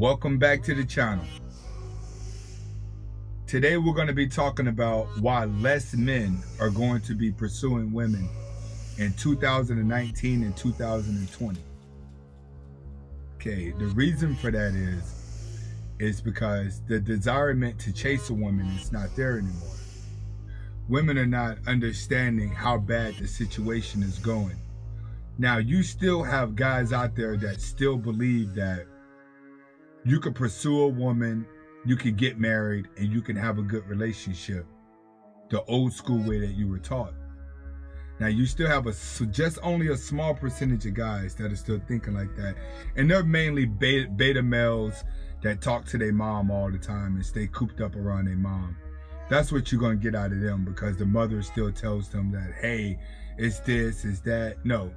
Welcome back to the channel. Today we're going to be talking about why less men are going to be pursuing women in 2019 and 2020. Okay, the reason for that is because the desirement to chase a woman is not there anymore. Women are not understanding how bad the situation is going. Now, you still have guys out there that still believe that you could pursue a woman, you could get married, and you can have a good relationship the old school way that you were taught. Now, you still have just only a small percentage of guys that are still thinking like that. And they're mainly beta males that talk to their mom all the time and stay cooped up around their mom. That's what you're going to get out of them, because the mother still tells them that, hey, it's this, it's that. No.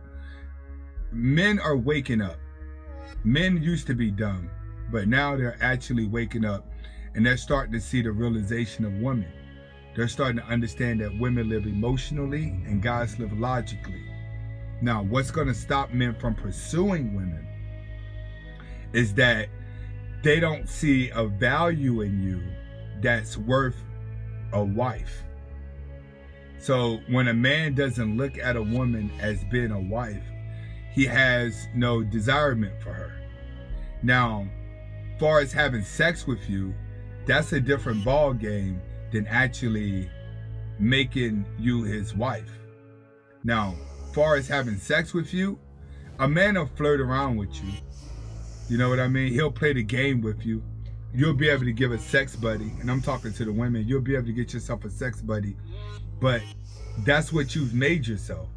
Men are waking up. Men used to be dumb, but now they're actually waking up, and they're starting to see the realization of women. They're starting to understand that women live emotionally and guys live logically. Now, what's going to stop men from pursuing women is that they don't see a value in you that's worth a wife. So when a man doesn't look at a woman as being a wife, he has no desirement for her. Now, as far as having sex with you, that's a different ball game than actually making you his wife. Now, as far as having sex with you, a man will flirt around with you. You know what I mean? He'll play the game with you. You'll be able to give a sex buddy, and I'm talking to the women, you'll be able to get yourself a sex buddy, but that's what you've made yourself.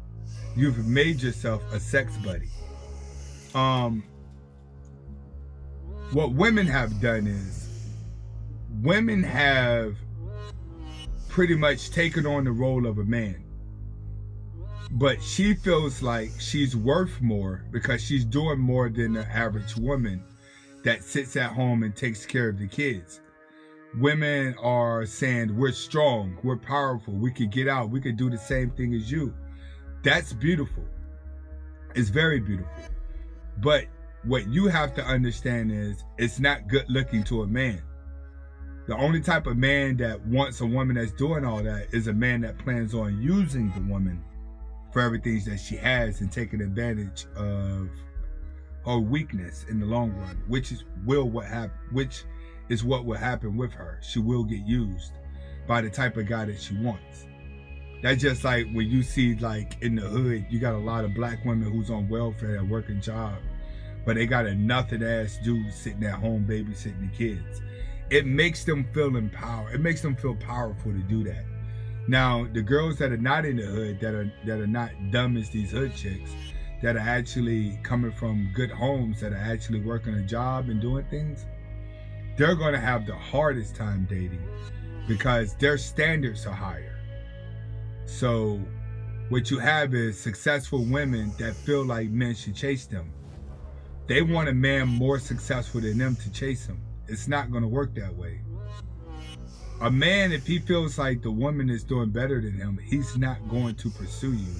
You've made yourself a sex buddy. What women have done is, women have pretty much taken on the role of a man. But she feels like she's worth more because she's doing more than the average woman that sits at home and takes care of the kids. Women are saying, we're strong, we're powerful, we could get out, we could do the same thing as you. That's beautiful. It's very beautiful. But what you have to understand is, it's not good looking to a man. The only type of man that wants a woman that's doing all that is a man that plans on using the woman for everything that she has and taking advantage of her weakness in the long run, which is what will happen with her. She will get used by the type of guy that she wants. That's just like when you see, like, in the hood, you got a lot of black women who's on welfare and working job, but they got a nothing ass dude sitting at home babysitting the kids. It makes them feel empowered. It makes them feel powerful to do that. Now, the girls that are not in the hood, that are not dumb as these hood chicks, that are actually coming from good homes, that are actually working a job and doing things, they're going to have the hardest time dating because their standards are higher. So what you have is successful women that feel like men should chase them. They want a man more successful than them to chase him. It's not going to work that way. A man, if he feels like the woman is doing better than him, he's not going to pursue you,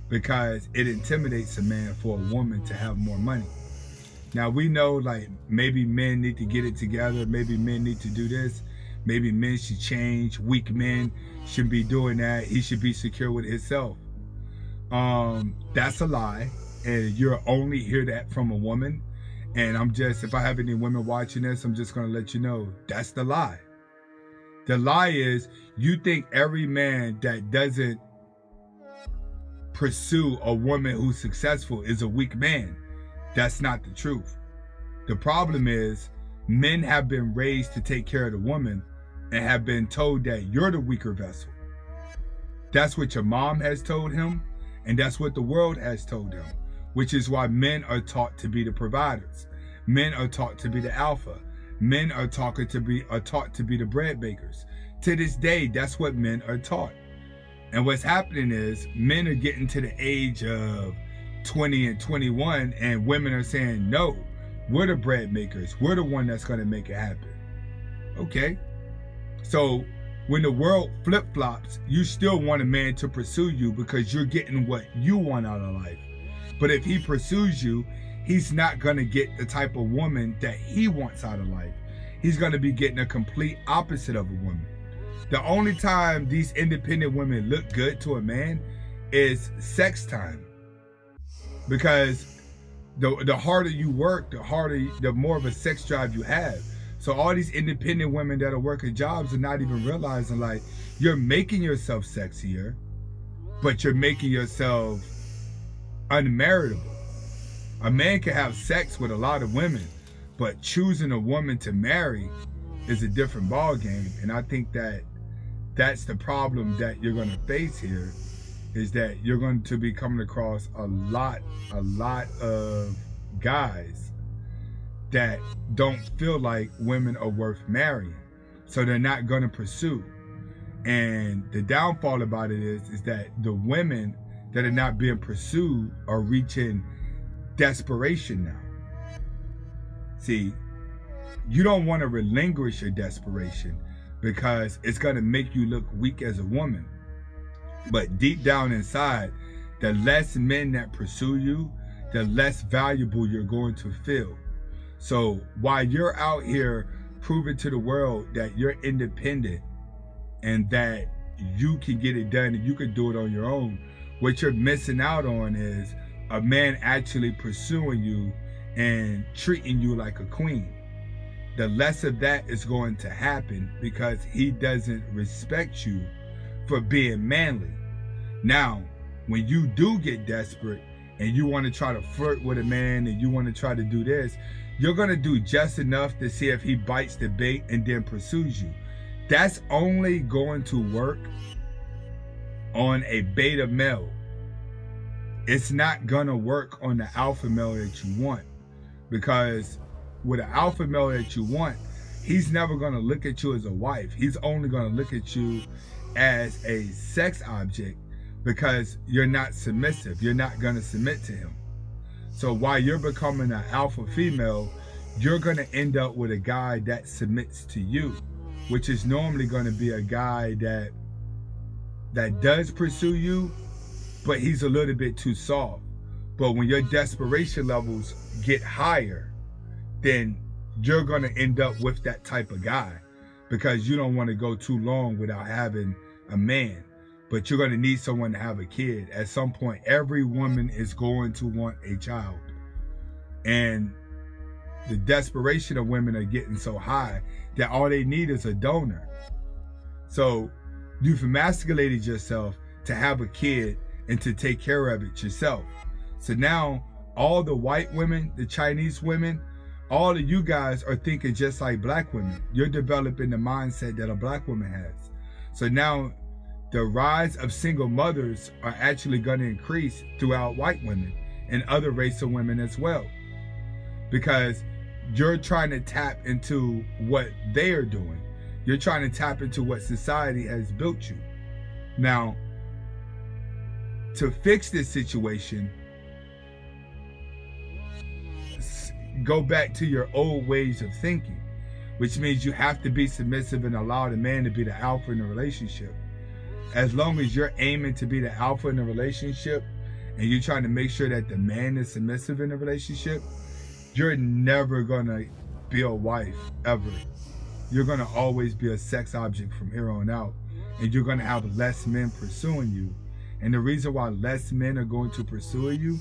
because it intimidates a man for a woman to have more money. Now, we know, like, maybe men need to get it together. Maybe men need to do this. Maybe men should change. Weak men shouldn't be doing that. He should be secure with himself. That's a lie. And you'll only hear that from a woman. And if I have any women watching this, I'm just going to let you know, that's the lie. The lie is, you think every man that doesn't pursue a woman who's successful is a weak man. That's not the truth. The problem is, men have been raised to take care of the woman and have been told that you're the weaker vessel. That's what your mom has told him, and that's what the world has told him, which is why men are taught to be the providers. Men are taught to be the alpha. Men are taught to be the bread bakers. To this day, that's what men are taught. And what's happening is, men are getting to the age of 20 and 21, and women are saying, no, we're the bread makers. We're the one that's going to make it happen. Okay. So when the world flip-flops, you still want a man to pursue you because you're getting what you want out of life. But if he pursues you, he's not going to get the type of woman that he wants out of life. He's going to be getting a complete opposite of a woman. The only time these independent women look good to a man is sex time. Because the harder you work, the more of a sex drive you have. So all these independent women that are working jobs are not even realizing, like, you're making yourself sexier, but you're making yourself unmarriageable. A man can have sex with a lot of women, but choosing a woman to marry is a different ball game. And I think that that's the problem that you're going to face here, is that you're going to be coming across a lot of guys that don't feel like women are worth marrying. So they're not going to pursue. And the downfall about it is that the women that are not being pursued are reaching desperation now. See, you don't want to relinquish your desperation because it's going to make you look weak as a woman. But deep down inside, the less men that pursue you, the less valuable you're going to feel. So while you're out here proving to the world that you're independent and that you can get it done and you can do it on your own, what you're missing out on is a man actually pursuing you and treating you like a queen. The less of that is going to happen because he doesn't respect you for being manly. Now, when you do get desperate and you want to try to flirt with a man and you want to try to do this, you're going to do just enough to see if he bites the bait and then pursues you. That's only going to work on a beta male. It's not going to work on the alpha male that you want, because with an alpha male that you want, he's never going to look at you as a wife. He's only going to look at you as a sex object because you're not submissive. You're not going to submit to him. So while you're becoming an alpha female, you're going to end up with a guy that submits to you, which is normally going to be a guy that does pursue you, but he's a little bit too soft. But when your desperation levels get higher, then you're going to end up with that type of guy because you don't want to go too long without having a man. But you're going to need someone to have a kid. At some point, every woman is going to want a child. And the desperation of women are getting so high that all they need is a donor. So you've emasculated yourself to have a kid and to take care of it yourself. So now all the white women, the Chinese women, all of you guys are thinking just like black women. You're developing the mindset that a black woman has. So now the rise of single mothers are actually going to increase throughout white women and other race of women as well. Because you're trying to tap into what they are doing. You're trying to tap into what society has built you. Now, to fix this situation, go back to your old ways of thinking, which means you have to be submissive and allow the man to be the alpha in the relationship. As long as you're aiming to be the alpha in the relationship and you're trying to make sure that the man is submissive in the relationship, you're never gonna be a wife, ever. You're gonna always be a sex object from here on out, and you're gonna have less men pursuing you. And the reason why less men are going to pursue you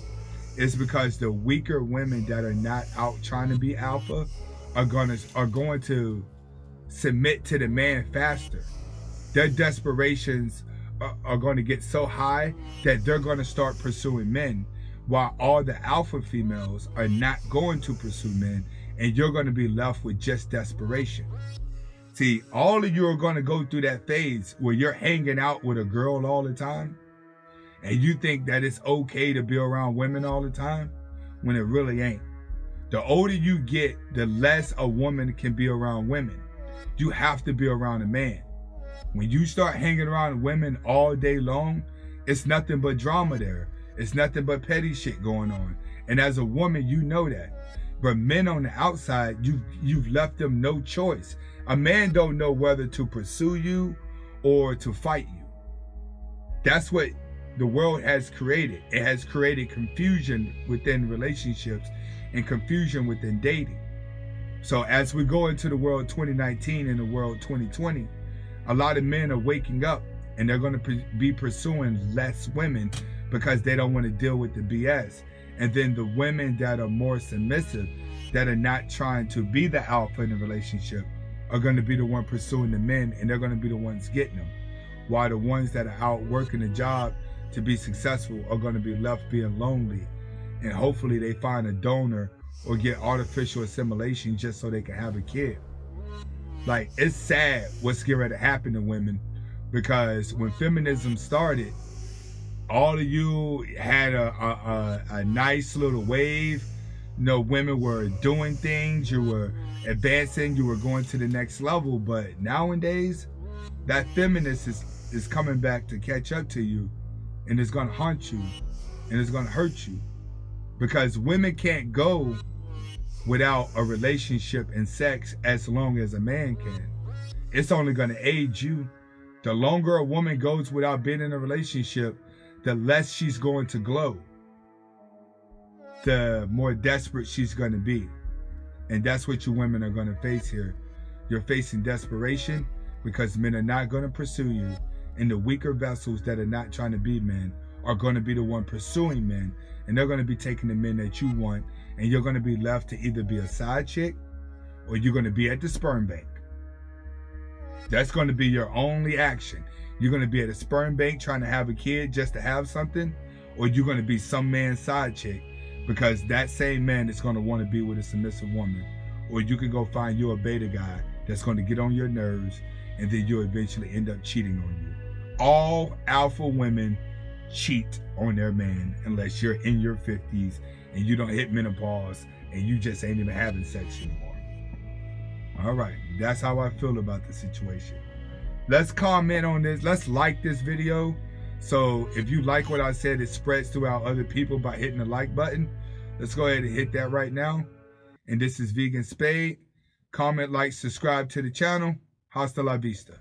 is because the weaker women that are not out trying to be alpha are going to submit to the man faster. Their desperations are going to get so high that they're going to start pursuing men, while all the alpha females are not going to pursue men, and you're going to be left with just desperation. See, all of you are going to go through that phase where you're hanging out with a girl all the time, and you think that it's okay to be around women all the time, when it really ain't. The older you get, the less a woman can be around women. You have to be around a man. When you start hanging around women all day long, it's nothing but drama there. It's nothing but petty shit going on. And as a woman, you know that. But men on the outside, you've left them no choice. A man don't know whether to pursue you or to fight you. That's what the world has created. It has created confusion within relationships and confusion within dating. So as we go into the world 2019 and the world 2020, a lot of men are waking up and they're going to be pursuing less women because they don't want to deal with the BS. And then the women that are more submissive, that are not trying to be the alpha in the relationship, are going to be the one pursuing the men, and they're going to be the ones getting them. While the ones that are out working a job to be successful are going to be left being lonely. And hopefully they find a donor or get artificial assimilation just so they can have a kid. Like, it's sad what's getting ready to happen to women, because when feminism started, all of you had a nice little wave. You know, women were doing things, you were advancing, you were going to the next level. But nowadays, that feminist is coming back to catch up to you, and it's going to haunt you, and it's going to hurt you. Because women can't go without a relationship and sex as long as a man can. It's only going to aid you. The longer a woman goes without being in a relationship, the less she's going to glow, the more desperate she's going to be. And that's what you women are going to face here. You're facing desperation because men are not going to pursue you, and the weaker vessels that are not trying to be men are going to be the one pursuing men, and they're going to be taking the men that you want, and you're going to be left to either be a side chick or you're going to be at the sperm bank. That's going to be your only action. You're going to be at a sperm bank trying to have a kid just to have something, or you're going to be some man's side chick because that same man is going to want to be with a submissive woman. Or you can go find you a beta guy that's going to get on your nerves, and then you'll eventually end up cheating on you. All alpha women cheat on their man unless you're in your 50s and you don't hit menopause and you just ain't even having sex anymore. All right, that's how I feel about the situation. Let's comment on this. Let's like this video. So if you like what I said, it spreads throughout other people by hitting the like button. Let's go ahead and hit that right now. And this is Vegan Spade. Comment, like, subscribe to the channel. Hasta la vista.